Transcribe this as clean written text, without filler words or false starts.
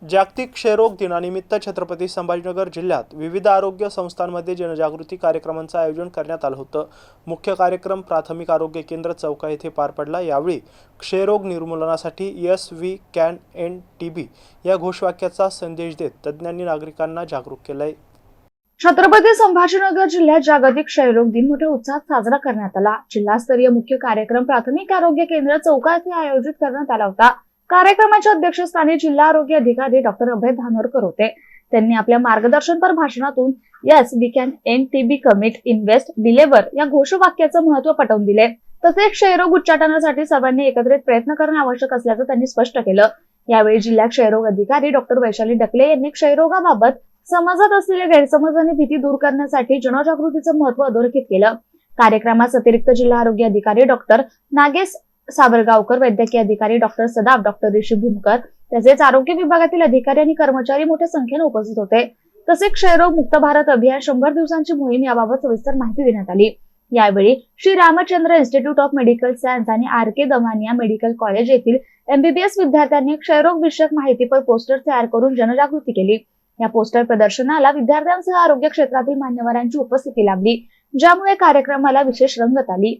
जागतिक क्षयरोग दिनानिमित्त छत्रपती संभाजीनगर जिल्ह्यात विविध आरोग्य संस्थांमध्ये जनजागृती कार्यक्रमांचं आयोजन करण्यात आलं होतं। मुख्य कार्यक्रम प्राथमिक आरोग्य केंद्र चौका येथे पार पडला। यावेळी क्षयरोग निर्मूलनासाठी yes we can end TB या घोषवाक्याचा संदेश देत तज्ज्ञांनी नागरिकांना जागरूक केलंय। छत्रपती संभाजीनगर जिल्ह्यात जागतिक क्षयरोग दिन मोठ्या उत्साहात साजरा करण्यात आला। जिल्हास्तरीय मुख्य कार्यक्रम प्राथमिक आरोग्य केंद्र चौका येथे आयोजित करण्यात आला होता। कार्यक्रमाच्या अध्यक्षस्थानी जिल्हा आरोग्य अधिकारी डॉक्टर अभय धानोरकर होते। त्यांनी आपल्या मार्गदर्शनपर भाषणातून yes we can end TB commit invest deliver या घोषवाक्याचं महत्त्व पटवून दिले। तसेच क्षयरोग उच्चाटनासाठी सर्वांनी एकत्रित प्रयत्न करणे आवश्यक असल्याचं त्यांनी स्पष्ट केलं। यावेळी जिल्हा क्षयरोग अधिकारी डॉक्टर वैशाली डकले यांनी क्षयरोगाबाबत समाजात असलेले गैरसमज आणि भीती दूर करण्यासाठी जनजागृतीचं महत्त्व अधोरेखित केलं। कार्यक्रमास अतिरिक्त जिल्हा आरोग्य अधिकारी डॉक्टर नागेश साबरगावकर, वैद्यकीय अधिकारी डॉक्टर सदाफ, डॉक्टर ऋषी भूमकर तसेच आरोग्य विभागातील अधिकारी आणि कर्मचारी मोठ्या संख्येने उपस्थित होते। तसेच क्षयरोग मुक्त भारत अभियान 100 दिवसांची मोहीम याबाबत सविस्तर माहिती देण्यात आली। यावेळी Shri Ramchandra institute of medical science आणि आर के दमानिया मेडिकल कॉलेज येथील MBBS विद्यार्थ्यांनी क्षयरोग विषयक माहितीपर पोस्टर तयार करून जनजागृती केली। या पोस्टर प्रदर्शनाला विद्यार्थ्यांसह आरोग्य क्षेत्रातील मान्यवरांची उपस्थिती लाभली, ज्यामुळे कार्यक्रमाला विशेष रंगत आली।